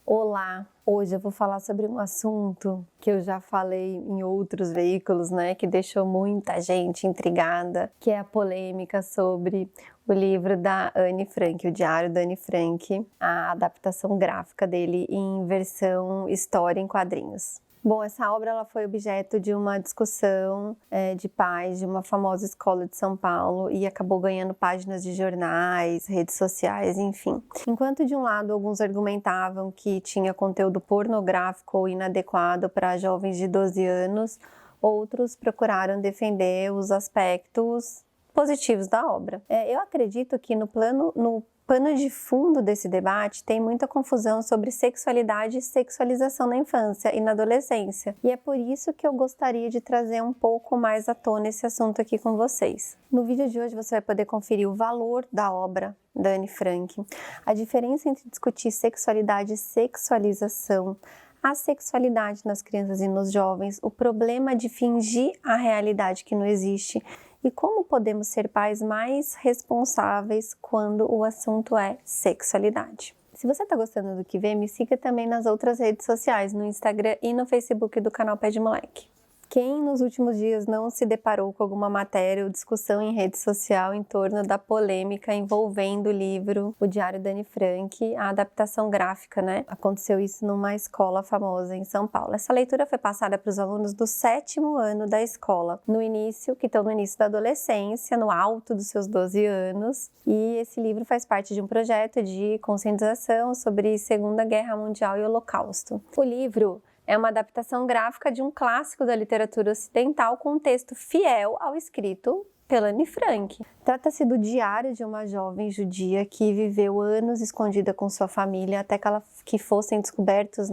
Olá! Hoje eu vou falar sobre um assunto que eu já falei em outros veículos, que deixou muita gente intrigada, que é a polêmica sobre o livro da Anne Frank, o Diário da Anne Frank, a adaptação gráfica dele em versão história em quadrinhos. Bom, essa obra ela foi objeto de uma discussão de pais de uma famosa escola de São Paulo e acabou ganhando páginas de jornais, redes sociais, enfim. Enquanto de um lado alguns argumentavam que tinha conteúdo pornográfico ou inadequado para jovens de 12 anos, outros procuraram defender os aspectos positivos da obra. Eu acredito que no pano de fundo desse debate tem muita confusão sobre sexualidade e sexualização na infância e na adolescência. E é por isso que eu gostaria de trazer um pouco mais à tona esse assunto aqui com vocês. No vídeo de hoje você vai poder conferir o valor da obra da Anne Frank, a diferença entre discutir sexualidade e sexualização, a sexualidade nas crianças e nos jovens, o problema de fingir a realidade que não existe, e como podemos ser pais mais responsáveis quando o assunto é sexualidade. Se você está gostando do que vê, me siga também nas outras redes sociais, no Instagram e no Facebook do canal Pé de Moleque. Quem nos últimos dias não se deparou com alguma matéria ou discussão em rede social em torno da polêmica envolvendo o livro O Diário da Anne Frank, a adaptação gráfica, Aconteceu isso numa escola famosa em São Paulo. Essa leitura foi passada para os alunos do 7º ano da escola, que estão no início da adolescência, no alto dos seus 12 anos. E esse livro faz parte de um projeto de conscientização sobre Segunda Guerra Mundial e Holocausto. O livro é uma adaptação gráfica de um clássico da literatura ocidental com um texto fiel ao escrito pela Anne Frank. Trata-se do diário de uma jovem judia que viveu anos escondida com sua família até que fossem descobertos,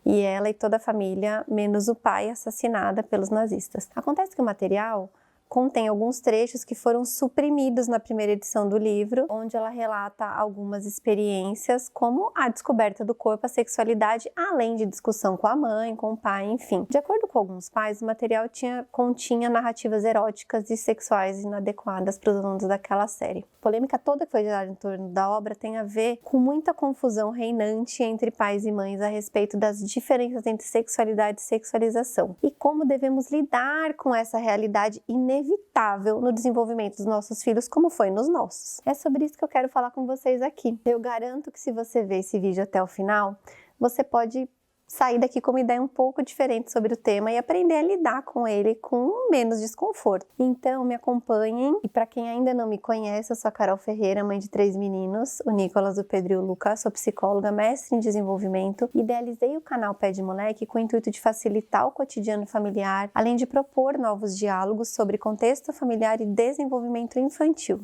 E ela e toda a família, menos o pai, assassinada pelos nazistas. Acontece que o material contém alguns trechos que foram suprimidos na primeira edição do livro, onde ela relata algumas experiências, como a descoberta do corpo, a sexualidade, além de discussão com a mãe, com o pai, enfim. De acordo com alguns pais, o material continha narrativas eróticas e sexuais inadequadas para os alunos daquela série. A polêmica toda que foi gerada em torno da obra tem a ver com muita confusão reinante entre pais e mães a respeito das diferenças entre sexualidade e sexualização e como devemos lidar com essa realidade inevitável no desenvolvimento dos nossos filhos, como foi nos nossos. É sobre isso que eu quero falar com vocês aqui. Eu garanto que se você ver esse vídeo até o final, você pode sair daqui com uma ideia um pouco diferente sobre o tema e aprender a lidar com ele com menos desconforto. Então me acompanhem, e para quem ainda não me conhece, eu sou a Carol Ferreira, mãe de 3 meninos, o Nicolas, o Pedro e o Lucas, sou psicóloga, mestre em desenvolvimento, idealizei o canal Pé de Moleque com o intuito de facilitar o cotidiano familiar, além de propor novos diálogos sobre contexto familiar e desenvolvimento infantil.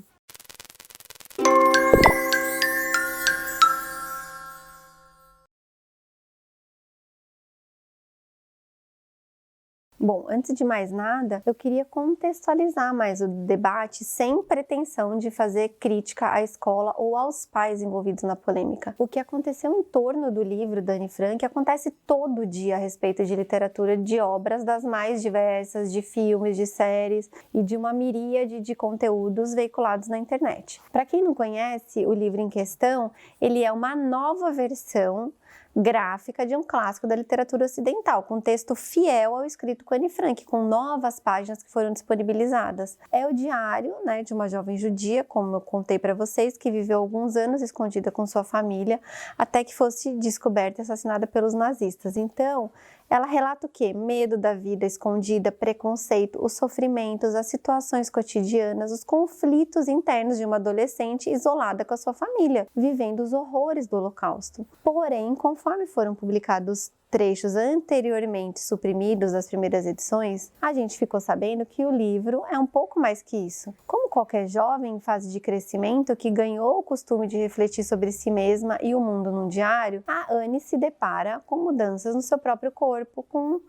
Bom, antes de mais nada, eu queria contextualizar mais o debate sem pretensão de fazer crítica à escola ou aos pais envolvidos na polêmica. O que aconteceu em torno do livro da Anne Frank acontece todo dia a respeito de literatura, de obras das mais diversas, de filmes, de séries e de uma miríade de conteúdos veiculados na internet. Para quem não conhece, o livro em questão, ele é uma nova versão gráfica de um clássico da literatura ocidental, com texto fiel ao escrito com Anne Frank, com novas páginas que foram disponibilizadas. É o diário, de uma jovem judia, como eu contei para vocês, que viveu alguns anos escondida com sua família, até que fosse descoberta e assassinada pelos nazistas. Então, ela relata o quê? Medo da vida escondida, preconceito, os sofrimentos, as situações cotidianas, os conflitos internos de uma adolescente isolada com a sua família, vivendo os horrores do Holocausto. Porém, conforme foram publicados trechos anteriormente suprimidos das primeiras edições, a gente ficou sabendo que o livro é um pouco mais que isso. Como qualquer jovem em fase de crescimento que ganhou o costume de refletir sobre si mesma e o mundo num diário, a Anne se depara com mudanças no seu próprio corpo, com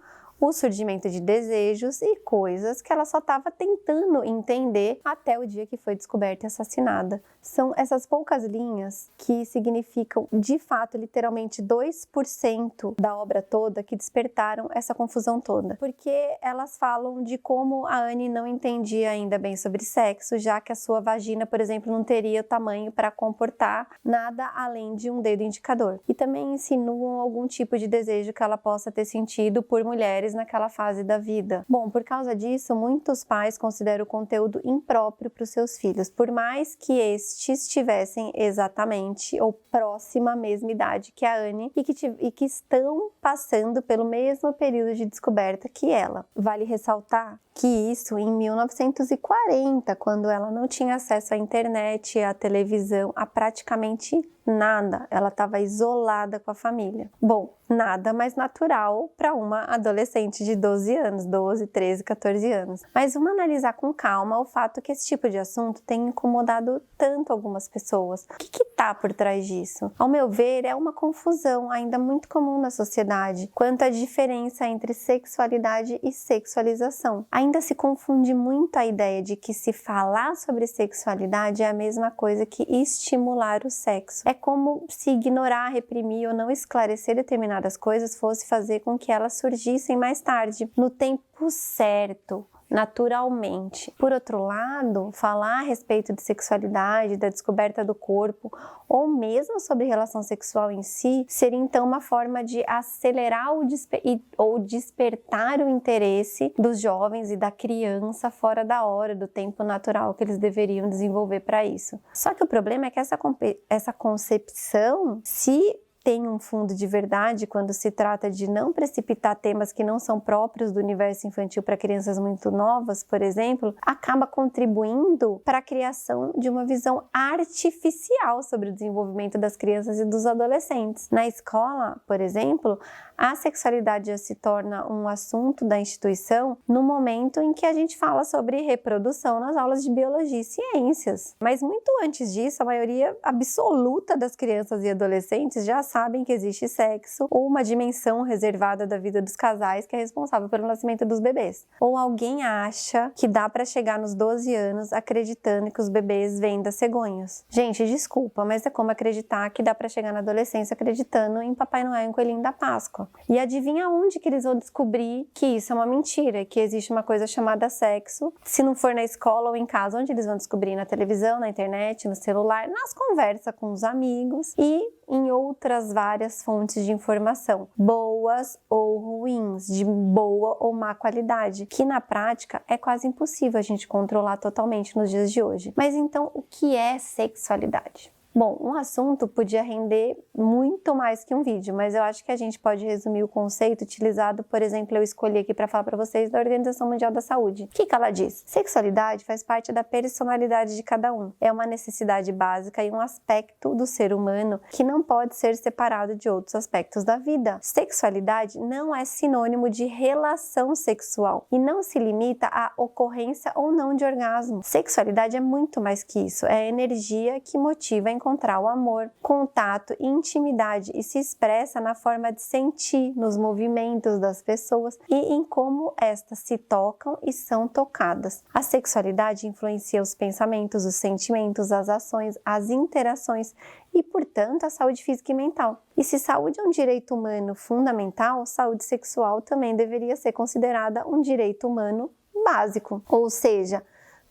o surgimento de desejos e coisas que ela só estava tentando entender até o dia que foi descoberta e assassinada. São essas poucas linhas que significam, de fato, literalmente 2% da obra toda que despertaram essa confusão toda. Porque elas falam de como a Anne não entendia ainda bem sobre sexo, já que a sua vagina, por exemplo, não teria o tamanho para comportar nada além de um dedo indicador. E também insinuam algum tipo de desejo que ela possa ter sentido por mulheres naquela fase da vida. Bom, por causa disso, muitos pais consideram o conteúdo impróprio para os seus filhos, por mais que estes tivessem exatamente ou próxima à mesma idade que a Anne e que estão passando pelo mesmo período de descoberta que ela. Vale ressaltar que isso em 1940, quando ela não tinha acesso à internet, à televisão, a praticamente nada. Ela estava isolada com a família. Bom, nada mais natural para uma adolescente de 12 anos, 12, 13, 14 anos. Mas vamos analisar com calma o fato que esse tipo de assunto tem incomodado tanto algumas pessoas. O que está por trás disso? Ao meu ver, é uma confusão ainda muito comum na sociedade quanto à diferença entre sexualidade e sexualização. Ainda se confunde muito a ideia de que se falar sobre sexualidade é a mesma coisa que estimular o sexo. É como se ignorar, reprimir ou não esclarecer determinadas coisas fosse fazer com que elas surgissem mais tarde, no tempo certo, naturalmente. Por outro lado, falar a respeito de sexualidade, da descoberta do corpo, ou mesmo sobre relação sexual em si, seria então uma forma de acelerar ou despertar o interesse dos jovens e da criança fora da hora, do tempo natural que eles deveriam desenvolver para isso. Só que o problema é que essa concepção, se tem um fundo de verdade quando se trata de não precipitar temas que não são próprios do universo infantil para crianças muito novas, por exemplo, acaba contribuindo para a criação de uma visão artificial sobre o desenvolvimento das crianças e dos adolescentes. Na escola, por exemplo, a sexualidade já se torna um assunto da instituição no momento em que a gente fala sobre reprodução nas aulas de biologia e ciências. Mas muito antes disso, a maioria absoluta das crianças e adolescentes já sabem que existe sexo ou uma dimensão reservada da vida dos casais que é responsável pelo nascimento dos bebês. Ou alguém acha que dá para chegar nos 12 anos acreditando que os bebês vêm das cegonhas. Gente, desculpa, mas é como acreditar que dá para chegar na adolescência acreditando em Papai Noel e um coelhinho da Páscoa. E adivinha onde que eles vão descobrir que isso é uma mentira, que existe uma coisa chamada sexo? Se não for na escola ou em casa, onde eles vão descobrir? Na televisão, na internet, no celular, nas conversas com os amigos e em outras várias fontes de informação, boas ou ruins, de boa ou má qualidade, que na prática é quase impossível a gente controlar totalmente nos dias de hoje. Mas então, o que é sexualidade? Bom, um assunto podia render muito mais que um vídeo, mas eu acho que a gente pode resumir o conceito utilizado, por exemplo, eu escolhi aqui para falar para vocês da Organização Mundial da Saúde. O que ela diz? Sexualidade faz parte da personalidade de cada um. É uma necessidade básica e um aspecto do ser humano que não pode ser separado de outros aspectos da vida. Sexualidade não é sinônimo de relação sexual e não se limita à ocorrência ou não de orgasmo. Sexualidade é muito mais que isso, é a energia que motiva a encontrar o amor, contato e intimidade e se expressa na forma de sentir, nos movimentos das pessoas e em como estas se tocam e são tocadas. A sexualidade influencia os pensamentos, os sentimentos, as ações, as interações e, portanto, a saúde física e mental. E se saúde é um direito humano fundamental, saúde sexual também deveria ser considerada um direito humano básico. Ou seja,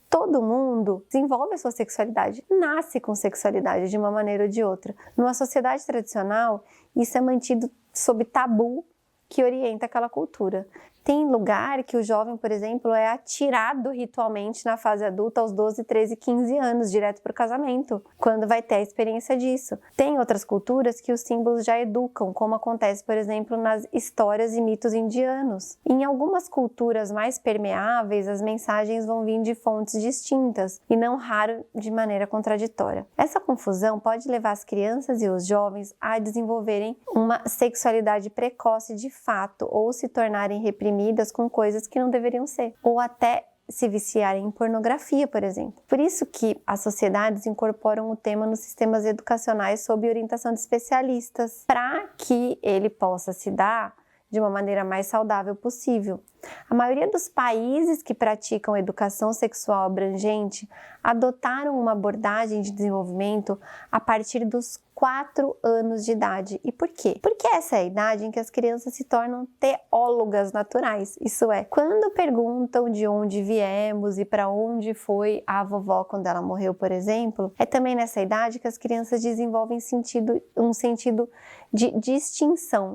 todo mundo desenvolve a sua sexualidade, nasce com sexualidade de uma maneira ou de outra. Numa sociedade tradicional, isso é mantido sob tabu que orienta aquela cultura. Tem lugar que o jovem, por exemplo, é atirado ritualmente na fase adulta aos 12, 13, 15 anos, direto para o casamento, quando vai ter a experiência disso. Tem outras culturas que os símbolos já educam, como acontece, por exemplo, nas histórias e mitos indianos. Em algumas culturas mais permeáveis, as mensagens vão vir de fontes distintas e não raro de maneira contraditória. Essa confusão pode levar as crianças e os jovens a desenvolverem uma sexualidade precoce de fato ou se tornarem reprimidas com coisas que não deveriam ser, ou até se viciarem em pornografia, por exemplo. Por isso que as sociedades incorporam o tema nos sistemas educacionais sob orientação de especialistas, para que ele possa se dar de uma maneira mais saudável possível. A maioria dos países que praticam educação sexual abrangente adotaram uma abordagem de desenvolvimento a partir dos 4 anos de idade. E por quê? Porque essa é a idade em que as crianças se tornam teólogas naturais. Isso é, quando perguntam de onde viemos e para onde foi a vovó quando ela morreu, por exemplo, é também nessa idade que as crianças desenvolvem um sentido de distinção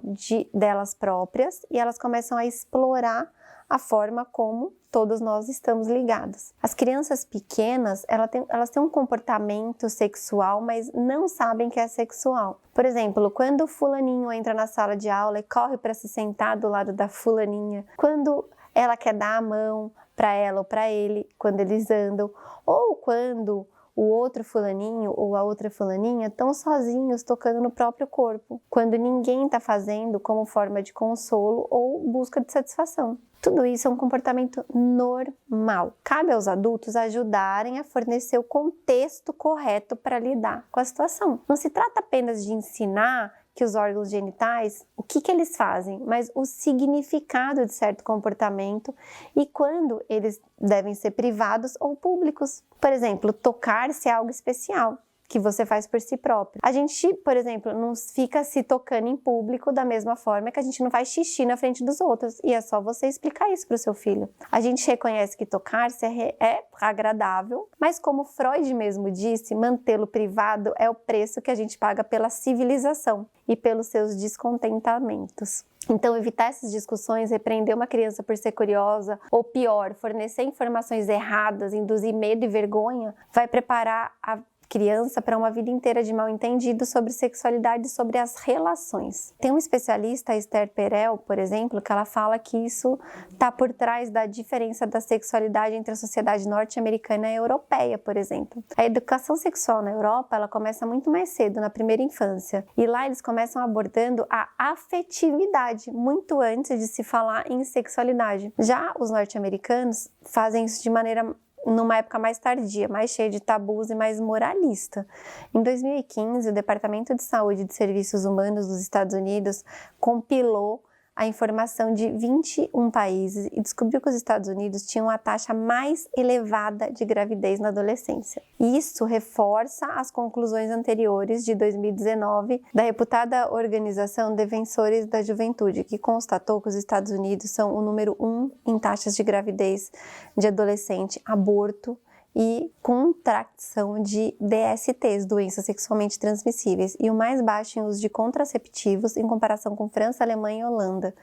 delas próprias e elas começam a explorar a forma como todos nós estamos ligados. As crianças pequenas, elas têm um comportamento sexual, mas não sabem que é sexual. Por exemplo, quando o fulaninho entra na sala de aula e corre para se sentar do lado da fulaninha, quando ela quer dar a mão para ela ou para ele, quando eles andam, ou quando o outro fulaninho ou a outra fulaninha estão sozinhos tocando no próprio corpo, quando ninguém está fazendo como forma de consolo ou busca de satisfação. Tudo isso é um comportamento normal. Cabe aos adultos ajudarem a fornecer o contexto correto para lidar com a situação. Não se trata apenas de ensinar que os órgãos genitais, o que eles fazem, mas o significado de certo comportamento e quando eles devem ser privados ou públicos. Por exemplo, tocar-se é algo especial que você faz por si próprio. A gente, por exemplo, não fica se tocando em público da mesma forma que a gente não faz xixi na frente dos outros. E é só você explicar isso para o seu filho. A gente reconhece que tocar-se é agradável, mas como Freud mesmo disse, mantê-lo privado é o preço que a gente paga pela civilização e pelos seus descontentamentos. Então, evitar essas discussões, repreender uma criança por ser curiosa, ou pior, fornecer informações erradas, induzir medo e vergonha, vai preparar a criança para uma vida inteira de mal-entendido sobre sexualidade e sobre as relações. Tem um especialista, a Esther Perel, por exemplo, que ela fala que isso está por trás da diferença da sexualidade entre a sociedade norte-americana e a europeia, por exemplo. A educação sexual na Europa, ela começa muito mais cedo, na primeira infância. E lá eles começam abordando a afetividade, muito antes de se falar em sexualidade. Já os norte-americanos fazem isso de maneira numa época mais tardia, mais cheia de tabus e mais moralista. Em 2015, o Departamento de Saúde e de Serviços Humanos dos Estados Unidos compilou a informação de 21 países e descobriu que os Estados Unidos tinham a taxa mais elevada de gravidez na adolescência. Isso reforça as conclusões anteriores de 2019 da reputada organização Defensores da Juventude, que constatou que os Estados Unidos são o número 1 em taxas de gravidez de adolescente, aborto e contração de DSTs, doenças sexualmente transmissíveis, e o mais baixo em uso de contraceptivos em comparação com França, Alemanha e Holanda.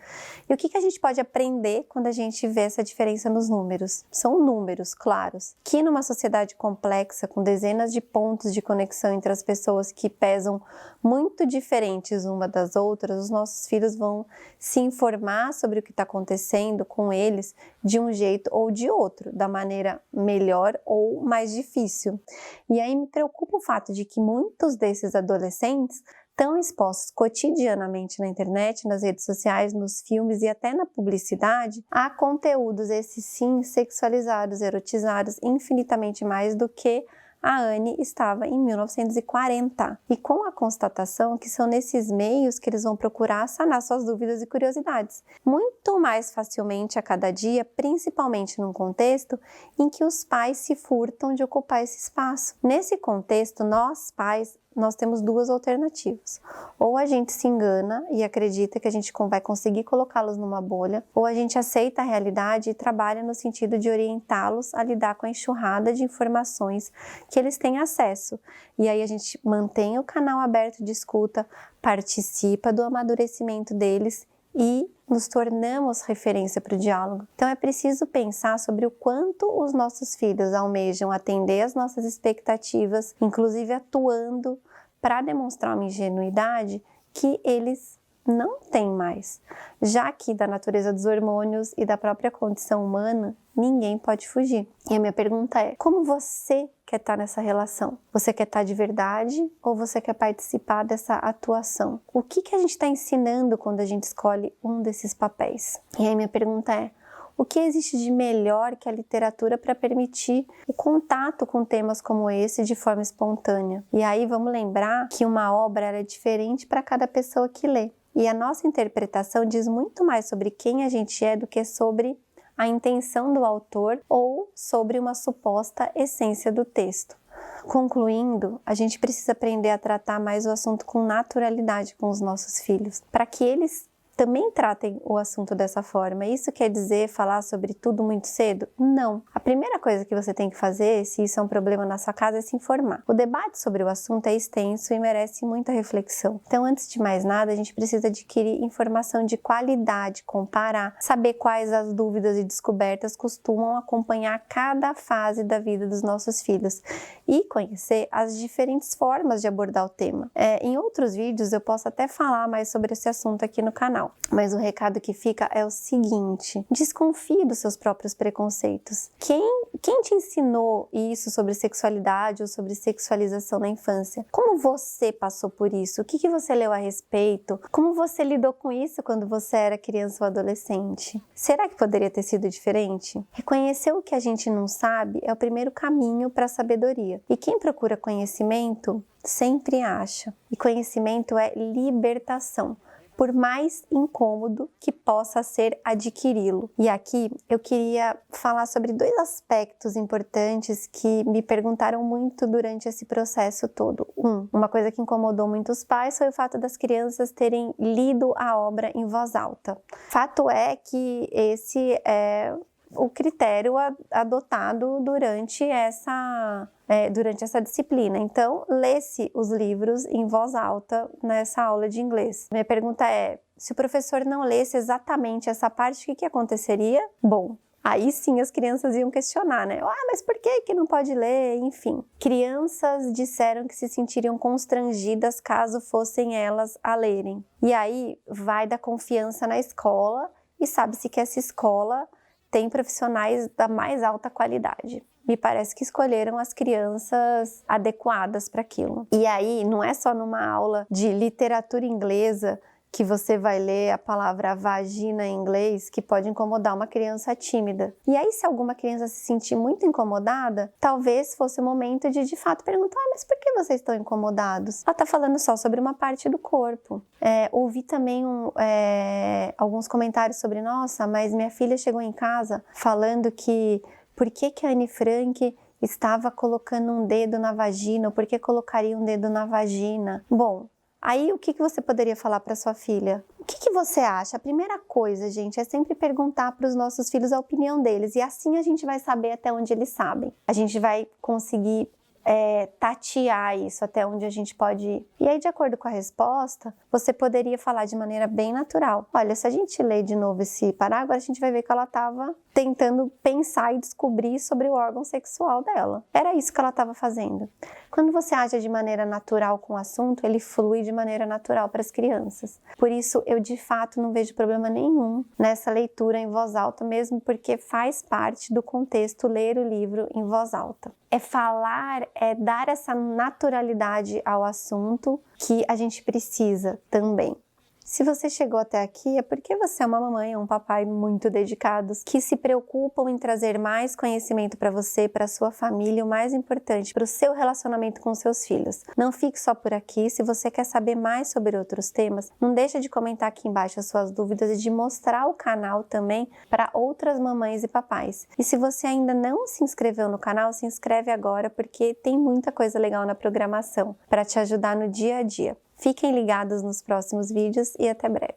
E o que a gente pode aprender quando a gente vê essa diferença nos números? São números claros, que numa sociedade complexa, com dezenas de pontos de conexão entre as pessoas que pesam muito diferentes uma das outras, os nossos filhos vão se informar sobre o que está acontecendo com eles de um jeito ou de outro, da maneira melhor ou mais difícil. E aí me preocupa o fato de que muitos desses adolescentes estão expostos cotidianamente na internet, nas redes sociais, nos filmes e até na publicidade a conteúdos, esses sim, sexualizados, erotizados, infinitamente mais do que a Anne estava em 1940. E com a constatação que são nesses meios que eles vão procurar sanar suas dúvidas e curiosidades. Muito mais facilmente a cada dia, principalmente num contexto em que os pais se furtam de ocupar esse espaço. Nesse contexto, nós pais, nós temos duas alternativas. Ou a gente se engana e acredita que a gente vai conseguir colocá-los numa bolha, ou a gente aceita a realidade e trabalha no sentido de orientá-los a lidar com a enxurrada de informações que eles têm acesso. E aí a gente mantém o canal aberto de escuta, participa do amadurecimento deles e nos tornamos referência para o diálogo. Então é preciso pensar sobre o quanto os nossos filhos almejam atender às nossas expectativas, inclusive atuando para demonstrar uma ingenuidade que eles não têm mais, já que da natureza dos hormônios e da própria condição humana, ninguém pode fugir. E a minha pergunta é, como você quer estar nessa relação? Você quer estar de verdade ou você quer participar dessa atuação? O que a gente está ensinando quando a gente escolhe um desses papéis? E aí minha pergunta é, o que existe de melhor que a literatura para permitir o contato com temas como esse de forma espontânea? E aí vamos lembrar que uma obra é diferente para cada pessoa que lê. E a nossa interpretação diz muito mais sobre quem a gente é do que sobre a intenção do autor ou sobre uma suposta essência do texto. Concluindo, a gente precisa aprender a tratar mais o assunto com naturalidade com os nossos filhos, para que eles também tratem o assunto dessa forma. Isso quer dizer falar sobre tudo muito cedo? Não. A primeira coisa que você tem que fazer, se isso é um problema na sua casa, é se informar. O debate sobre o assunto é extenso e merece muita reflexão. Então, antes de mais nada, a gente precisa adquirir informação de qualidade, comparar, saber quais as dúvidas e descobertas costumam acompanhar cada fase da vida dos nossos filhos e conhecer as diferentes formas de abordar o tema. Em outros vídeos, eu posso até falar mais sobre esse assunto aqui no canal. Mas o recado que fica é o seguinte: desconfie dos seus próprios preconceitos. Quem te ensinou isso sobre sexualidade ou sobre sexualização na infância? Como você passou por isso? O que você leu a respeito? Como você lidou com isso quando você era criança ou adolescente? Será que poderia ter sido diferente? Reconhecer o que a gente não sabe é o primeiro caminho para a sabedoria. E quem procura conhecimento sempre acha. E conhecimento é libertação, por mais incômodo que possa ser adquiri-lo. E aqui eu queria falar sobre 2 aspectos importantes que me perguntaram muito durante esse processo todo. Uma coisa que incomodou muitos pais foi o fato das crianças terem lido a obra em voz alta. Fato é que esse é o critério adotado durante essa disciplina. Então, lê-se os livros em voz alta nessa aula de inglês. Minha pergunta é, se o professor não lesse exatamente essa parte, o que aconteceria? Bom, aí sim as crianças iam questionar, né? Mas por que não pode ler? Enfim, crianças disseram que se sentiriam constrangidas caso fossem elas a lerem. E aí vai da confiança na escola e sabe-se que essa escola tem profissionais da mais alta qualidade. Me parece que escolheram as crianças adequadas para aquilo. E aí, não é só numa aula de literatura inglesa que você vai ler a palavra vagina em inglês que pode incomodar uma criança tímida. E aí, se alguma criança se sentir muito incomodada, talvez fosse o momento de fato perguntar, mas por que vocês estão incomodados? Ela está falando só sobre uma parte do corpo. Ouvi também alguns comentários sobre, nossa, mas minha filha chegou em casa falando que por que a Anne Frank estava colocando um dedo na vagina, ou por que colocaria um dedo na vagina? Bom, aí o que você poderia falar para sua filha? O que você acha? A primeira coisa, gente, é sempre perguntar para os nossos filhos a opinião deles, e assim a gente vai saber até onde eles sabem. A gente vai conseguir tatear isso, até onde a gente pode ir. E aí, de acordo com a resposta, você poderia falar de maneira bem natural. Olha, se a gente ler de novo esse parágrafo, a gente vai ver que ela estava tentando pensar e descobrir sobre o órgão sexual dela. Era isso que ela estava fazendo. Quando você age de maneira natural com o assunto, ele flui de maneira natural para as crianças. Por isso, eu de fato não vejo problema nenhum nessa leitura em voz alta, mesmo porque faz parte do contexto ler o livro em voz alta. É falar, é dar essa naturalidade ao assunto que a gente precisa também. Se você chegou até aqui, é porque você é uma mamãe ou um papai muito dedicados, que se preocupam em trazer mais conhecimento para você, para sua família, e o mais importante, para o seu relacionamento com seus filhos. Não fique só por aqui. Se você quer saber mais sobre outros temas, não deixa de comentar aqui embaixo as suas dúvidas e de mostrar o canal também para outras mamães e papais. E se você ainda não se inscreveu no canal, se inscreve agora, porque tem muita coisa legal na programação para te ajudar no dia a dia. Fiquem ligados nos próximos vídeos e até breve.